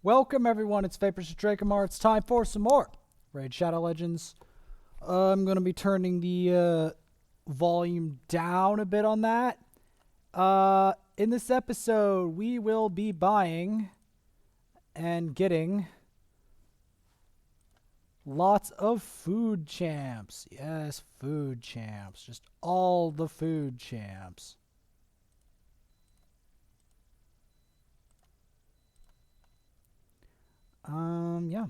Welcome everyone, it's Vapors of Drakomar. It's time for some more Raid Shadow Legends. I'm going to be turning the volume down a bit on that. In this episode, we will be buying and getting lots of food champs. Yes, food champs. Just all the food champs. Yeah.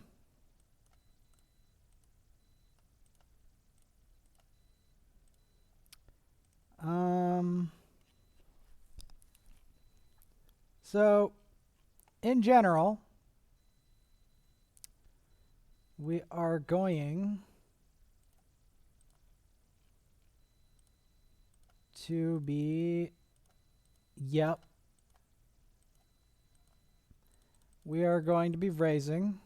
So, in general, we are going to be, we are going to be raising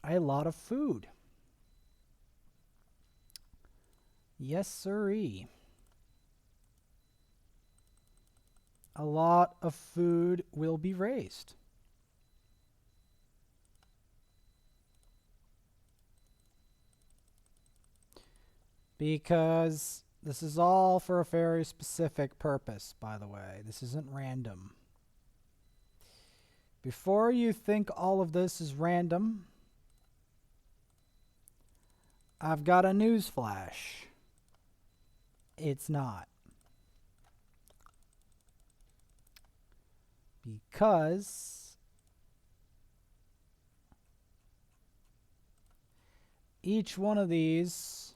a lot of food. Yes, sirree. A lot of food will be raised. Because this is all for a very specific purpose, by the way. This isn't random. Before you think all of this is random, I've got a news flash. It's not. Because each one of these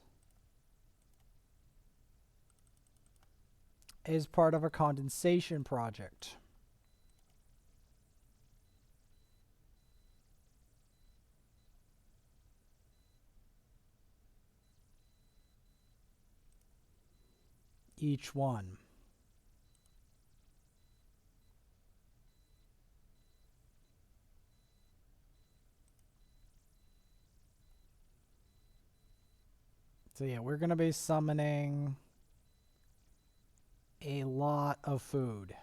is part of a condensation project. Each one. So yeah, we're going to be summoning a lot of food.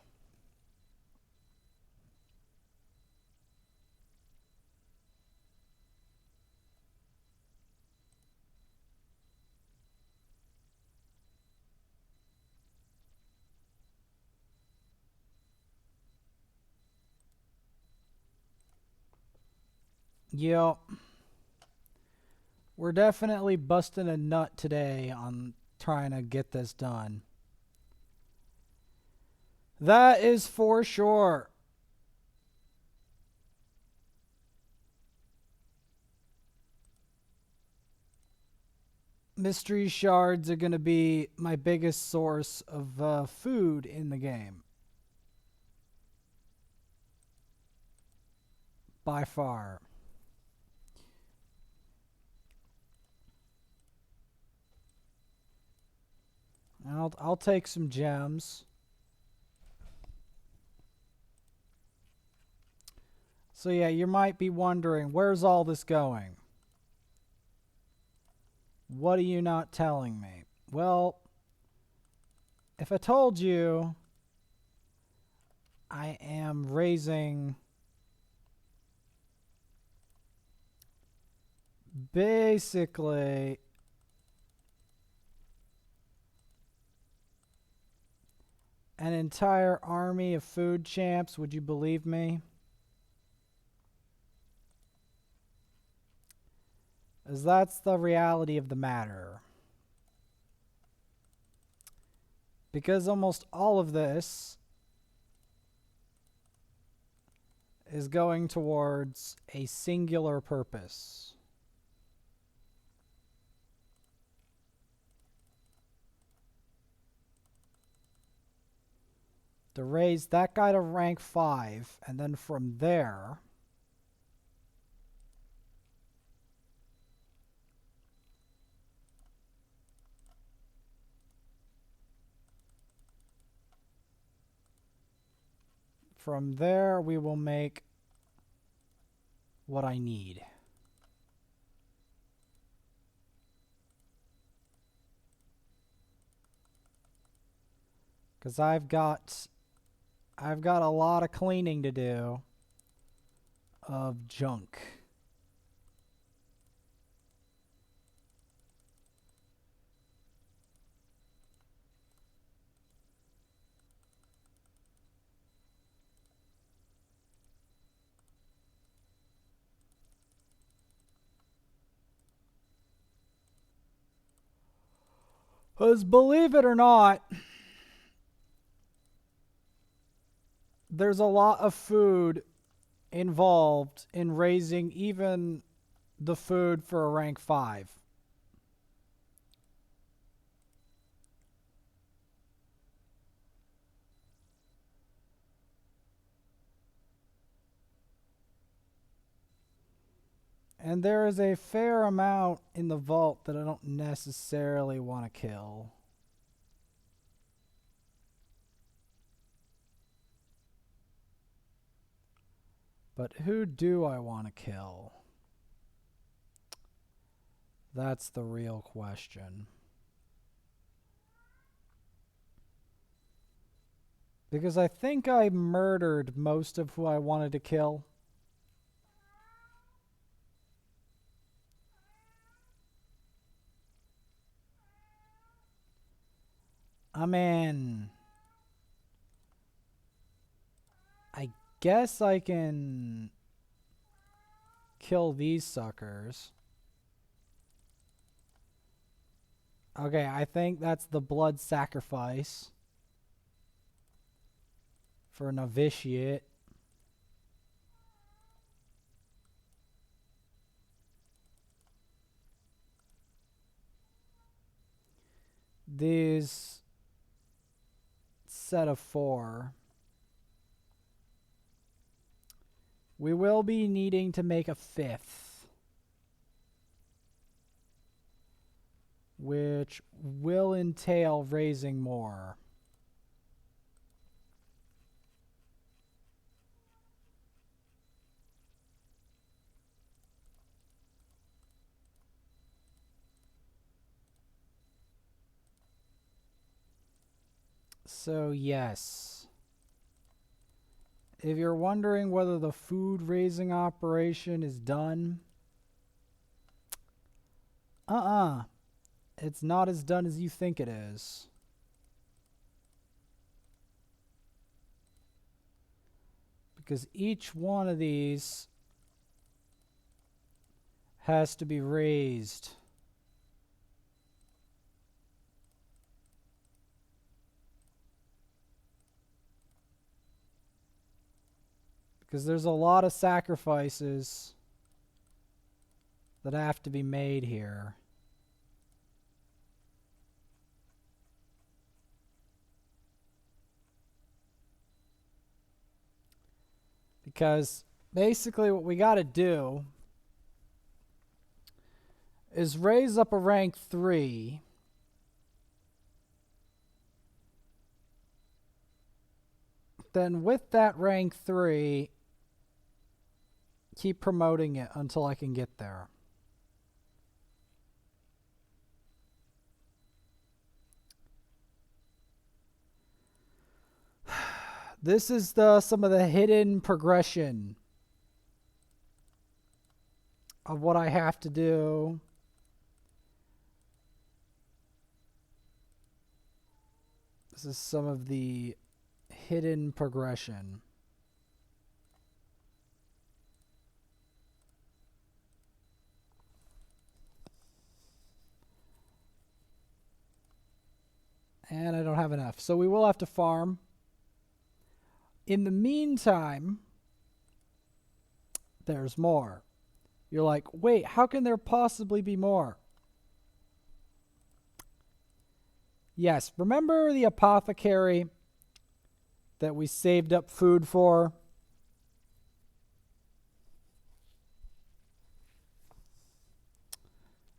Yep. We're definitely busting a nut today on trying to get this done. That is for sure. Mystery shards are going to be my biggest source of food in the game. By far. I'll take some gems. So yeah, you might be wondering, where's all this going? What are you not telling me? Well, if I told you I am raising basically an entire army of food champs, would you believe me? As that's the reality of the matter. Because almost all of this is going towards a singular purpose. To raise that guy to rank 5, and then from there, we will make what I need. Because I've got I've got a lot of cleaning to do of junk. Because believe it or not, there's a lot of food involved in raising even the food for a rank 5. And there is a fair amount in the vault that I don't necessarily want to kill. But who do I want to kill? That's the real question. Because I think I murdered most of who I wanted to kill. I mean, I guess I can kill these suckers. Okay, I think that's the blood sacrifice for a novitiate. These set of 4. We will be needing to make a 5th, which will entail raising more. So yes, if you're wondering whether the food raising operation is done, it's not as done as you think it is. Because each one of these has to be raised. Because there's a lot of sacrifices that have to be made here. Because basically what we got to do is raise up a rank 3. Then with that rank 3, keep promoting it until I can get there. This is some of the hidden progression of what I have to do. This is some of the hidden progression. And I don't have enough. So we will have to farm. In the meantime, there's more. You're like, wait, how can there possibly be more? Yes, remember the apothecary that we saved up food for?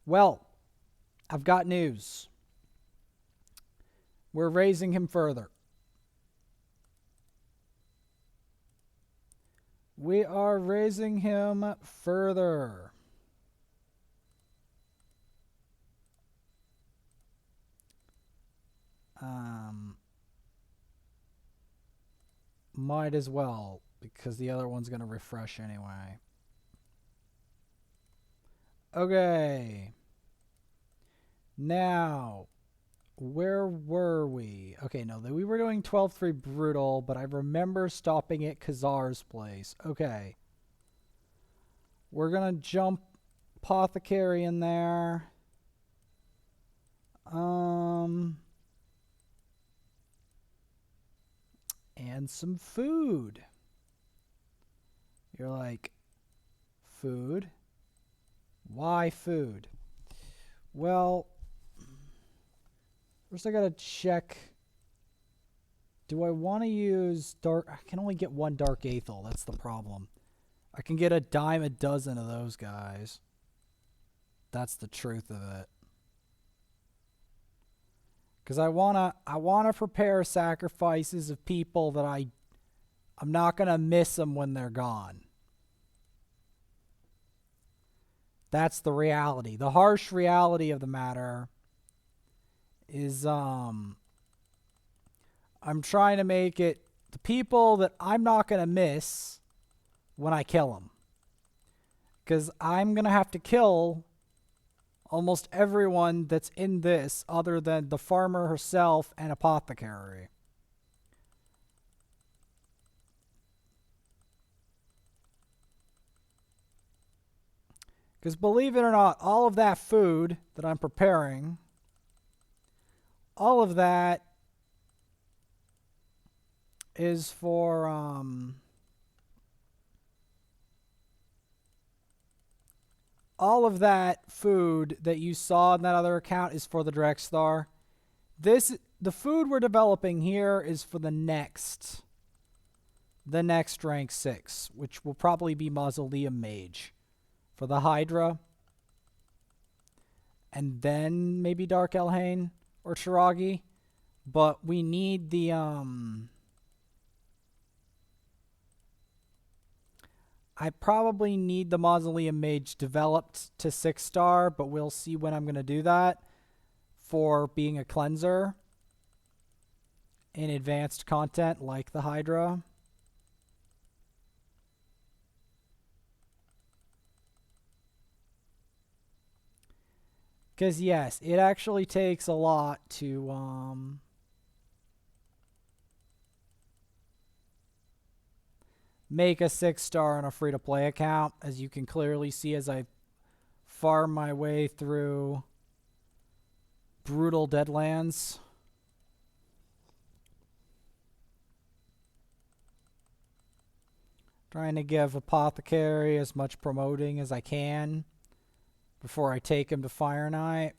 Well, I've got news. We're raising him further. We are raising him further. Might as well, because the other one's going to refresh anyway. Okay. Now, where were we? Okay, no, we were doing 12-3 Brutal, but I remember stopping at Khazar's place. Okay. We're going to jump Apothecary in there. And some food. You're like, food? Why food? Well, first I gotta check. Do I want to use dark? I can only get one dark aethel. That's the problem. I can get a dime a dozen of those guys. That's the truth of it. Because I wanna prepare sacrifices of people that I'm not gonna miss them when they're gone. That's the reality. The harsh reality of the matter is I'm trying to make it the people that I'm not gonna miss when I kill them. Because I'm gonna have to kill almost everyone that's in this other than the farmer herself and Apothecary. Because believe it or not, all of that food that I'm preparing, all of that is for all of that food that you saw in that other account is for the Drexthar. The food we're developing here is for the next rank 6, which will probably be Mausoleum Mage for the Hydra. And then maybe Dark Elhain or Shiragi. But we need the I probably need the Mausoleum Mage developed to 6-star, but we'll see when I'm going to do that for being a cleanser in advanced content like the Hydra. Because, yes, it actually takes a lot to make a 6-star on a free-to-play account, as you can clearly see as I farm my way through Brutal Deadlands. Trying to give Apothecary as much promoting as I can before I take him to Fireknight.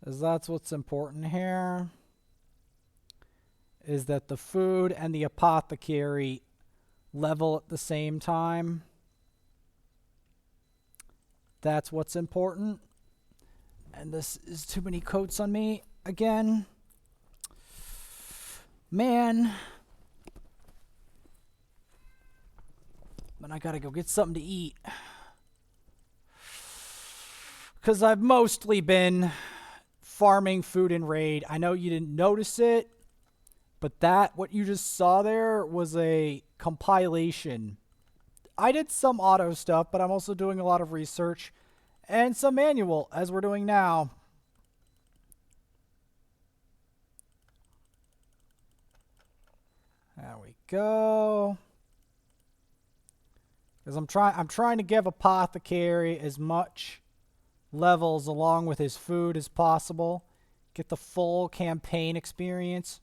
As that's what's important here, is that the food and the Apothecary level at the same time. That's what's important. And this is too many coats on me again. Man. But I gotta go get something to eat. Because I've mostly been farming food in Raid. I know you didn't notice it, but what you just saw there was a compilation. I did some auto stuff, but I'm also doing a lot of research and some manual, as we're doing now. There we go. Because I'm trying to give Apothecary as much levels along with his food as possible. Get the full campaign experience.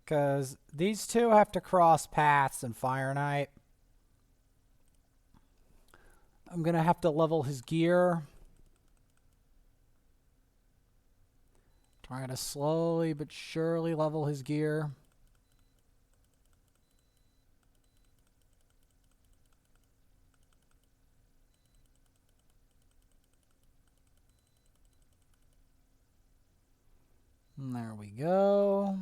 Because these two have to cross paths in Fireknight. I'm going to have to level his gear. Trying to slowly but surely level his gear. And there we go.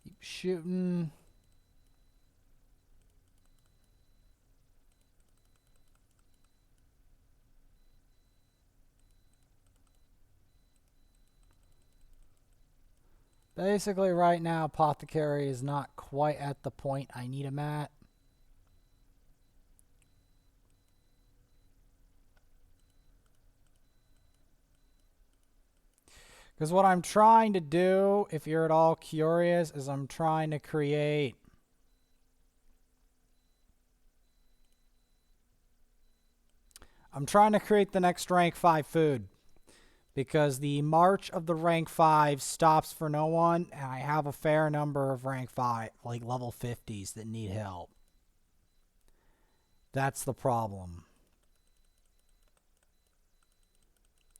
Keep shooting. Basically, right now, Apothecary is not quite at the point I need him at. Because what I'm trying to do, if you're at all curious, is I'm trying to create the next rank 5 food. Because the march of the rank 5 stops for no one, and I have a fair number of rank 5, like level 50s, that need help. That's the problem.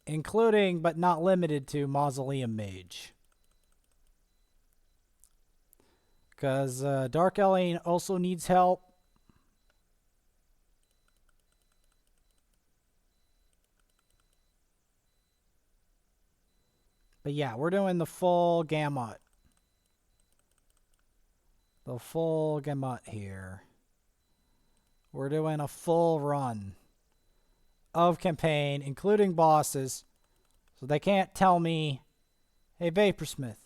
Including, but not limited to, Mausoleum Mage. Because Dark Alien also needs help. But yeah, we're doing the full gamut. The full gamut here. We're doing a full run of campaign, including bosses. So they can't tell me, hey, Vaporsmith,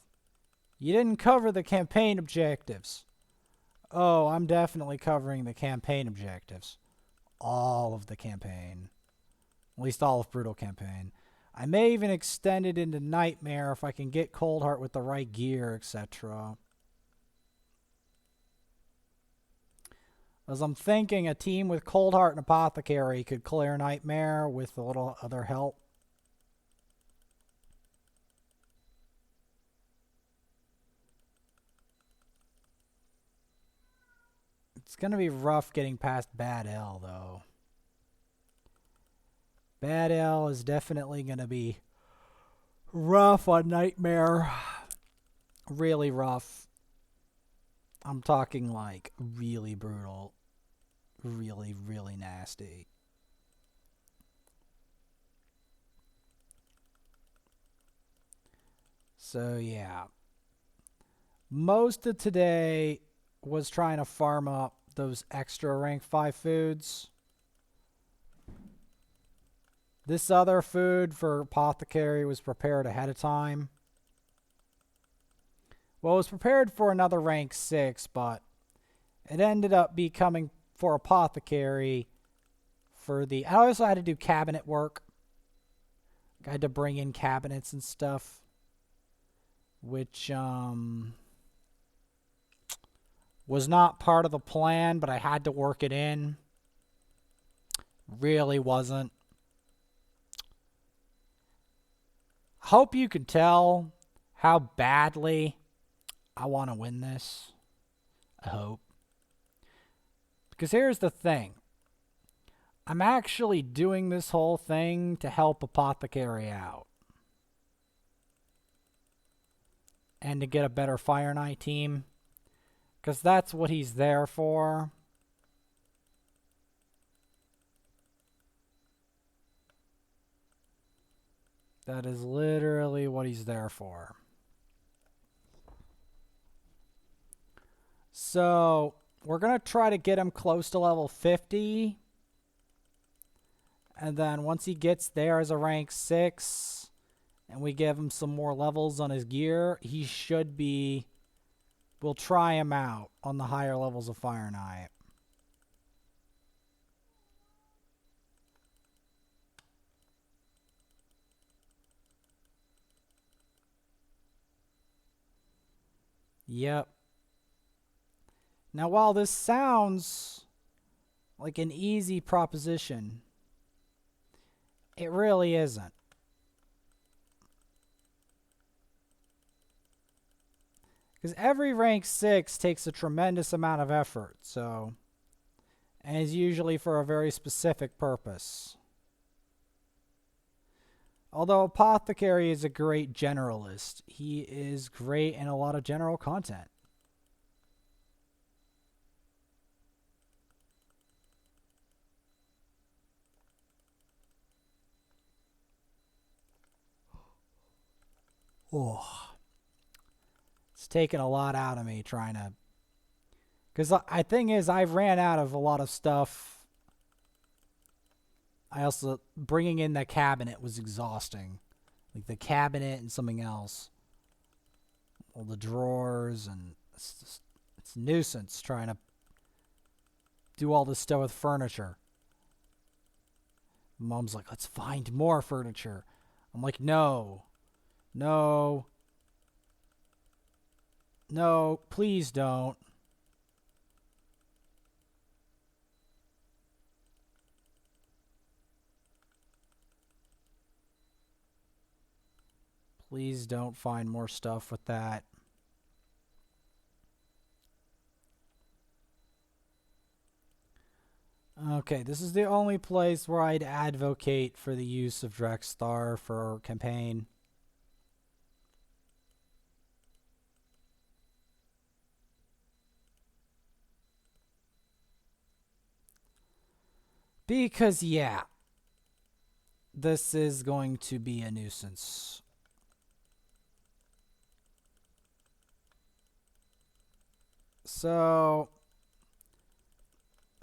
you didn't cover the campaign objectives. Oh, I'm definitely covering the campaign objectives. All of the campaign. At least all of Brutal Campaign. I may even extend it into Nightmare if I can get Coldheart with the right gear, etc. As I'm thinking, a team with Coldheart and Apothecary could clear Nightmare with a little other help. It's going to be rough getting past Bad L, though. Bad L is definitely going to be rough on Nightmare. Really rough. I'm talking like really brutal. Really, really nasty. So, yeah. Most of today was trying to farm up those extra rank 5 foods. This other food for Apothecary was prepared ahead of time. Well, it was prepared for another rank 6, but it ended up becoming for Apothecary for the... I also had to do cabinet work. I had to bring in cabinets and stuff, which was not part of the plan, but I had to work it in. Really wasn't. Hope you can tell how badly I want to win this. I hope. Because here's the thing. I'm actually doing this whole thing to help Apothecary out. And to get a better Fireknight team. Because that's what he's there for. That is literally what he's there for. So, we're going to try to get him close to level 50. And then once he gets there as a rank 6, and we give him some more levels on his gear, he should be... We'll try him out on the higher levels of Fireknight. Yep. Now, while this sounds like an easy proposition, it really isn't. Because every rank 6 takes a tremendous amount of effort, so, and is usually for a very specific purpose. Although Apothecary is a great generalist, he is great in a lot of general content. Oh. It's taken a lot out of me trying to... Because I thing is, I've ran out of a lot of stuff. I also... Bringing in the cabinet was exhausting. Like the cabinet and something else. All the drawers and... It's a nuisance trying to do all this stuff with furniture. Mom's like, let's find more furniture. I'm like, no. No. No, please don't. Please don't find more stuff with that. Okay, this is the only place where I'd advocate for the use of Drexthar for campaign. Because, yeah, this is going to be a nuisance. So,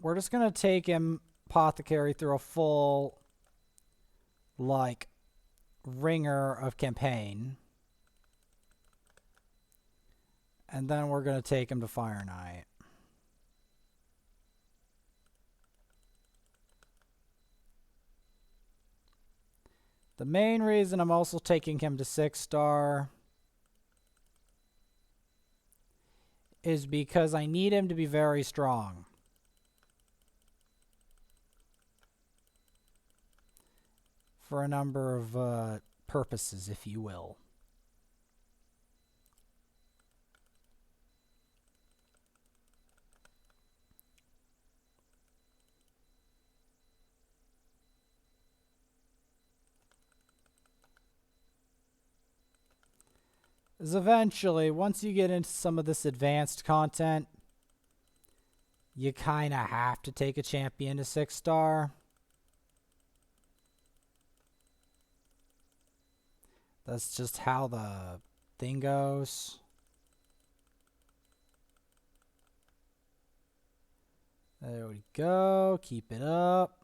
we're just going to take him, Apothecary, through a full, like, ringer of campaign. And then we're going to take him to Fireknight. The main reason I'm also taking him to 6-star is because I need him to be very strong. For a number of purposes, if you will. Is eventually, once you get into some of this advanced content, you kind of have to take a champion to 6-star. That's just how the thing goes. There we go. Keep it up.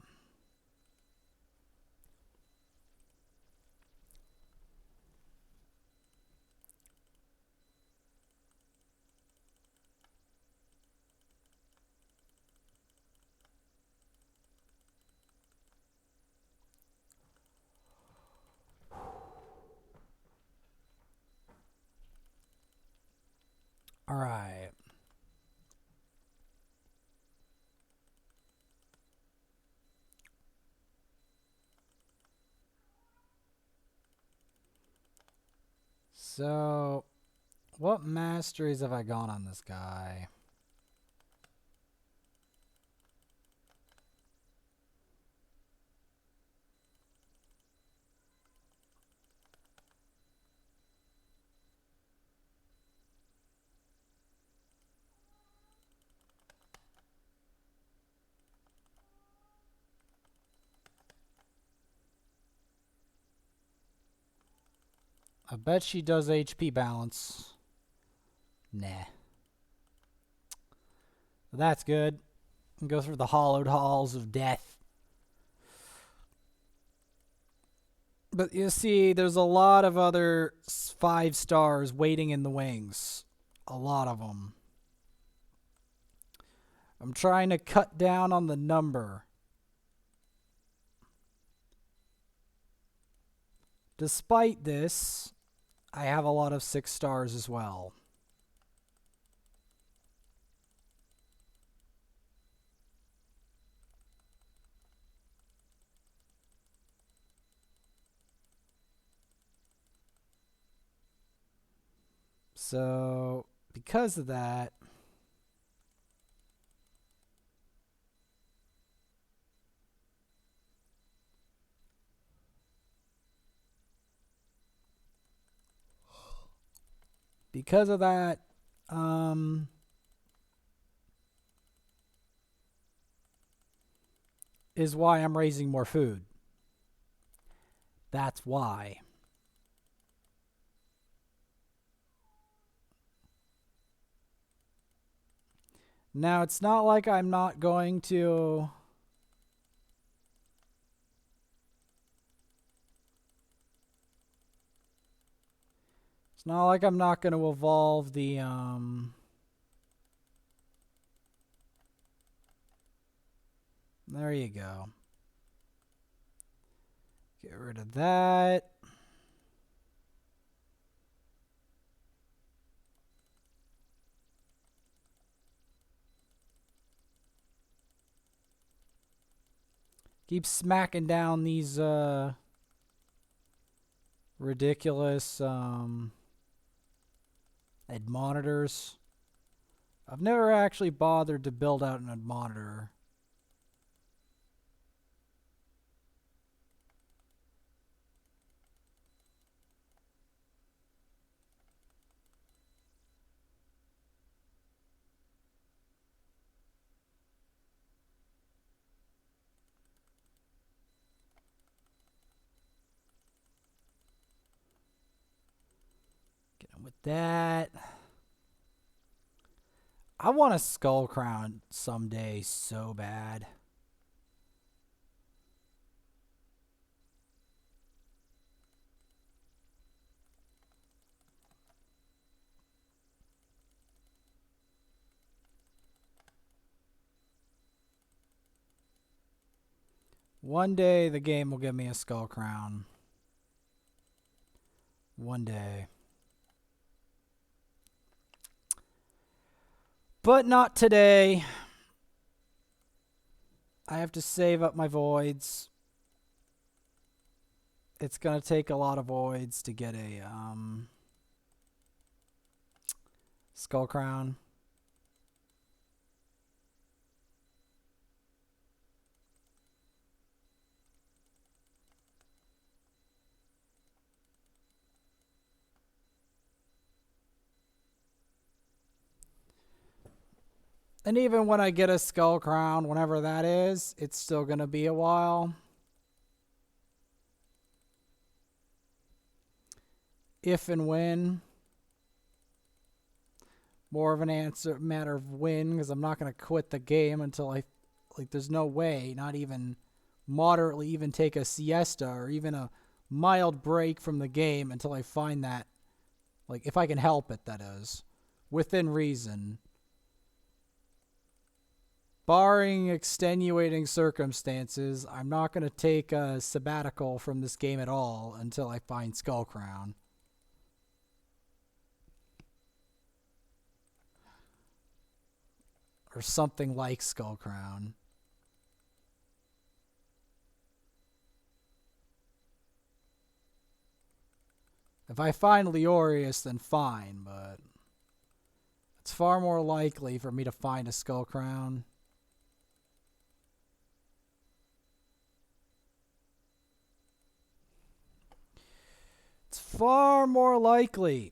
All right. So, what masteries have I gone on this guy? I bet she does HP balance. Nah. That's good. And go through the hollowed halls of death. But you see, there's a lot of other 5 stars waiting in the wings. A lot of them. I'm trying to cut down on the number. Despite this, I have a lot of 6 stars as well. So, because of that, um, is why I'm raising more food. That's why. Now, it's not like I'm not going to... It's not like I'm not going to evolve the, There you go. Get rid of that. Keep smacking down these, ridiculous, admonitors. I've never actually bothered to build out an admonitor. Get on with that. I want a skull crown someday so bad. One day the game will give me a skull crown. One day. But not today. I have to save up my voids. It's going to take a lot of voids to get a skull crown. And even when I get a skull crown, whenever that is, it's still going to be a while. If and when. More of an matter of when, because I'm not going to quit the game until there's no way, not even moderately even take a siesta or even a mild break from the game until I find that, if I can help it, that is, within reason. Barring extenuating circumstances, I'm not going to take a sabbatical from this game at all until I find Skull Crown. Or something like Skull Crown. If I find Leorius, then fine, but it's far more likely for me to find a Skull Crown. It's far more likely.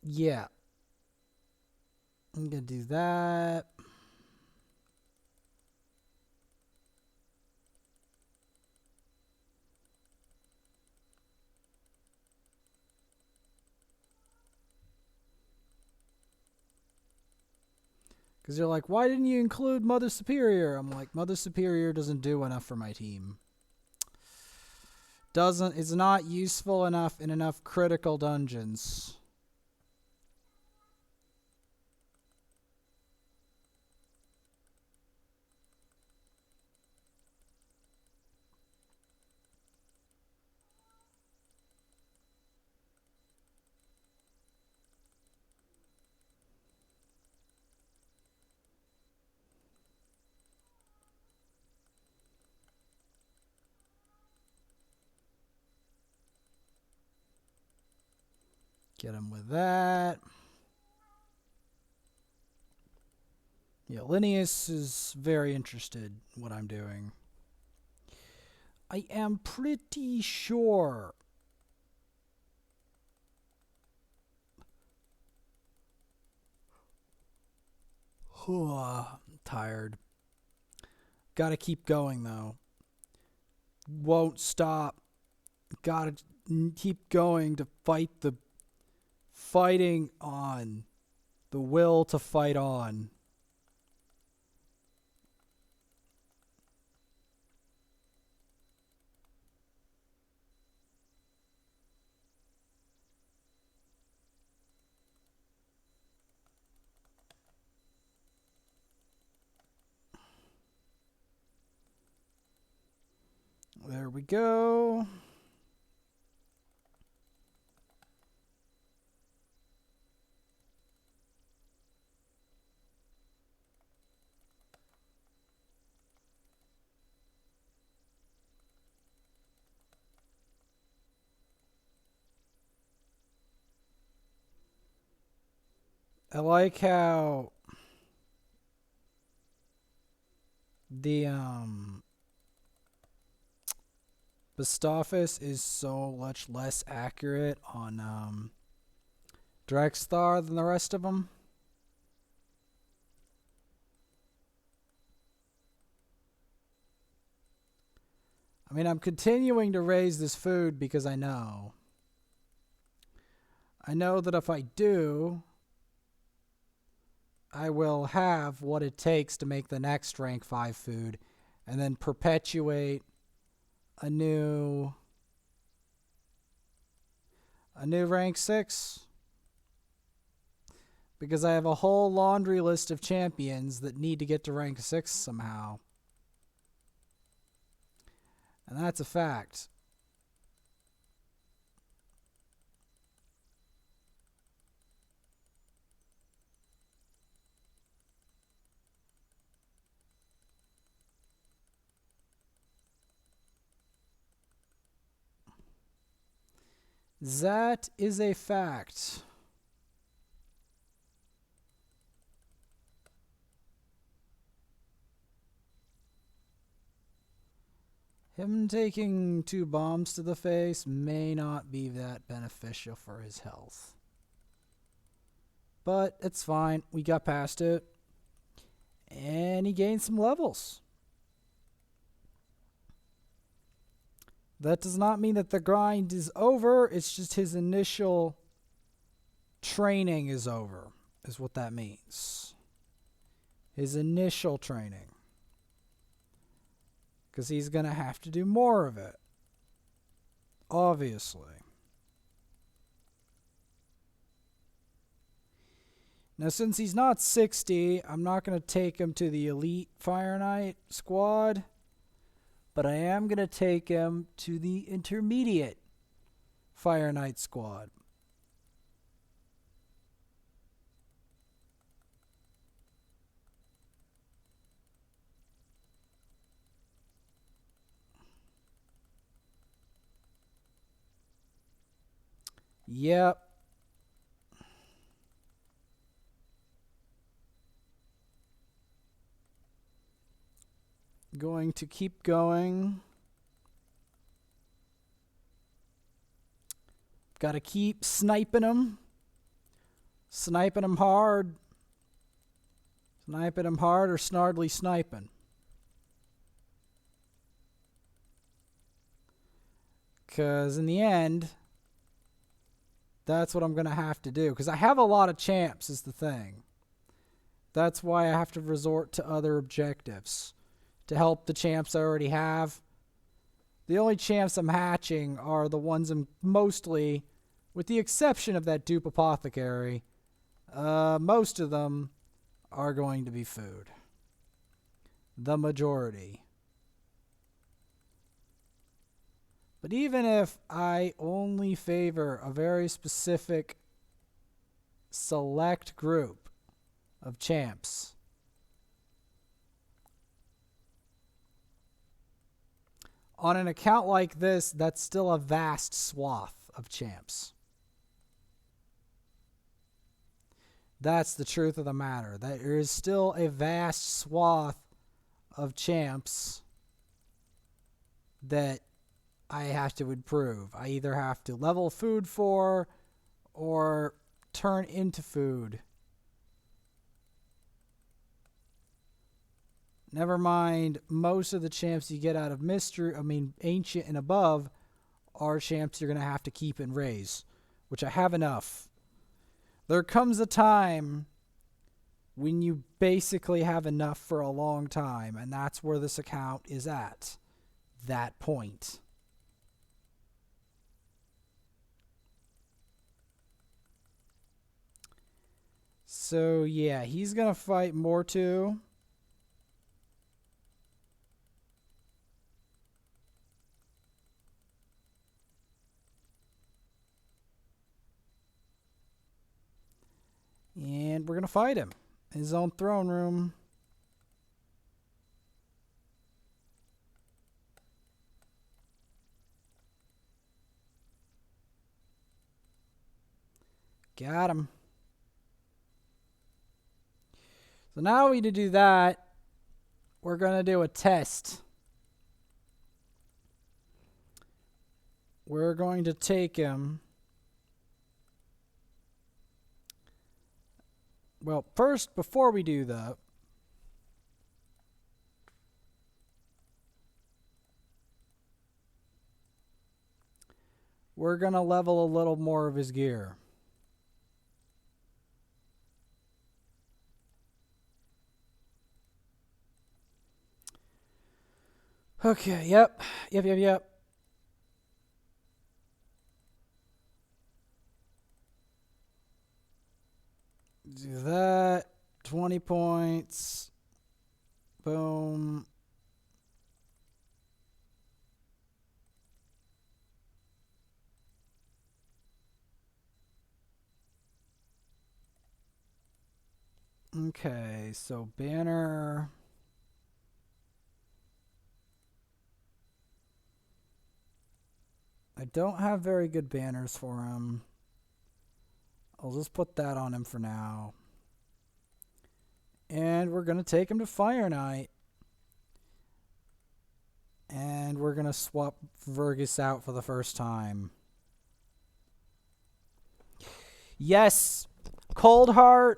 Yeah. I'm gonna do that. Because they're like, why didn't you include Mother Superior? I'm like, Mother Superior doesn't do enough for my team. It's not useful enough in enough critical dungeons. Get him with that. Yeah, Linnaeus is very interested in what I'm doing. I am pretty sure. I'm tired. Gotta keep going, though. Won't stop. Gotta keep going to fight the fighting on. The will to fight on. There we go. I like how the Bastafus is so much less accurate on Drexthar than the rest of them. I mean, I'm continuing to raise this food because I know that if I do, I will have what it takes to make the next rank 5 food and then perpetuate a new rank 6, because I have a whole laundry list of champions that need to get to rank 6 somehow. And that's a fact. That is a fact. Him taking 2 bombs to the face may not be that beneficial for his health. But it's fine. We got past it. And he gained some levels. That does not mean that the grind is over. It's just his initial training is over, is what that means. His initial training. Because he's going to have to do more of it. Obviously. Now, since he's not 60, I'm not going to take him to the elite Fireknight squad. But I am going to take him to the intermediate Fireknight squad. Yep. Going to keep going. Got to keep sniping them. Sniping them hard. Sniping them hard or snardly sniping. Because in the end, that's what I'm going to have to do. Because I have a lot of champs is the thing. That's why I have to resort to other objectives to help the champs I already have. The only champs I'm hatching are the ones I'm mostly, with the exception of that dupe apothecary, most of them are going to be food. The majority. But even if I only favor a very specific select group of champs, on an account like this, that's still a vast swath of champs. That's the truth of the matter. There is still a vast swath of champs that I have to improve. I either have to level food for or turn into food. Never mind, most of the champs you get out of Ancient and above are champs you're going to have to keep and raise, which I have enough. There comes a time when you basically have enough for a long time, and that's where this account is at. That point. So, yeah, he's going to fight more too. And we're going to fight him in his own throne room. Got him. So now we need to do that. We're going to do a test. We're going to take him. Well, first, before we do that, we're going to level a little more of his gear. Okay, yep. Yep. Do that. 20 points. Boom. Okay, so banner. I don't have very good banners for him. I'll just put that on him for now. And we're going to take him to Fireknight. And we're going to swap Vergus out for the first time. Yes! Coldheart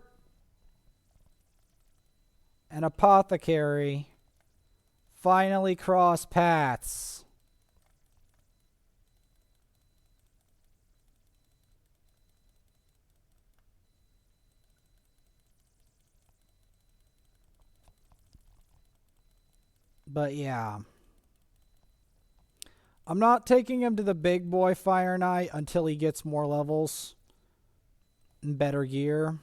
and Apothecary finally cross paths. But yeah. I'm not taking him to the big boy Fireknight until he gets more levels and better gear.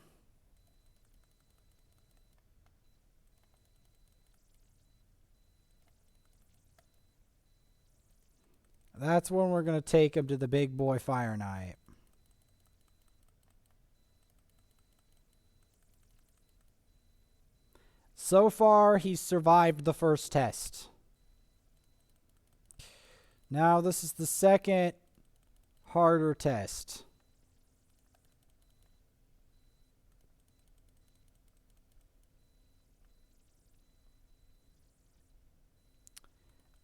That's when we're going to take him to the big boy Fireknight. So far, he's survived the first test. Now, this is the second harder test.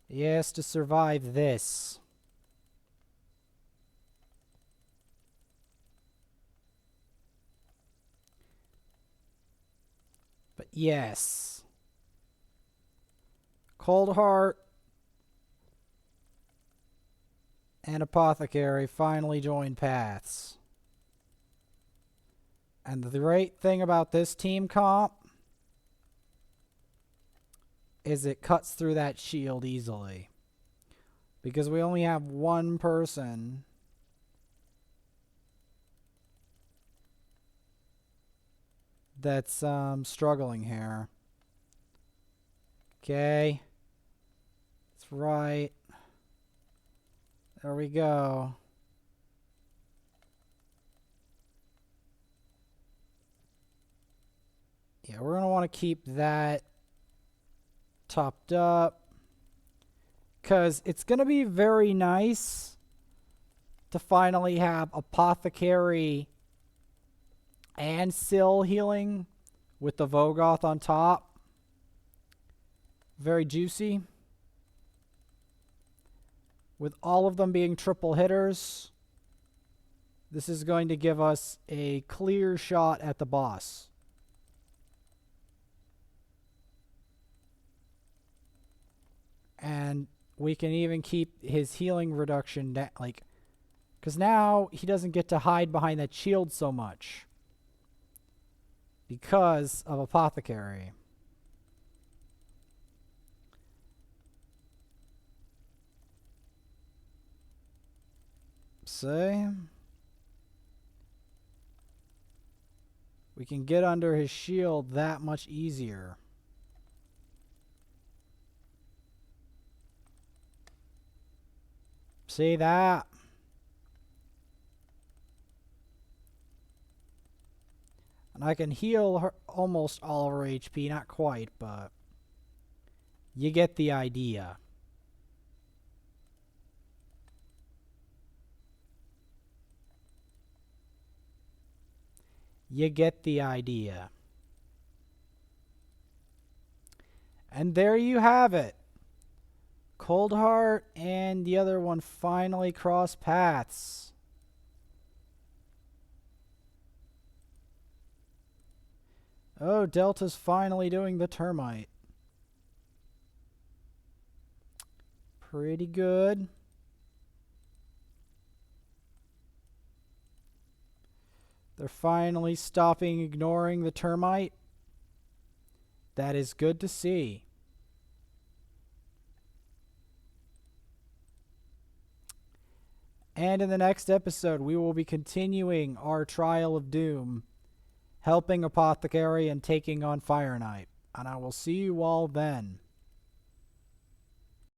He has to survive this. But yes. Coldheart and Apothecary finally join paths. And the great thing about this team comp is it cuts through that shield easily. Because we only have one person that's struggling here. Okay. That's right. There we go. Yeah, we're going to want to keep that topped up. Because it's going to be very nice to finally have Apothecary and Syl healing with the Vogoth on top. Very juicy. With all of them being triple hitters, this is going to give us a clear shot at the boss. And we can even keep his healing reduction down, like, because now he doesn't get to hide behind that shield so much because of Apothecary. See? We can get under his shield that much easier. See that? And I can heal her almost all of her HP. Not quite, but you get the idea. You get the idea. And there you have it. Coldheart and the other one finally cross paths. Oh, Delta's finally doing the termite. Pretty good. They're finally stopping ignoring the termite. That is good to see. And in the next episode, we will be continuing our Trial of Doom, helping Apothecary and taking on Fireknight. And I will see you all then.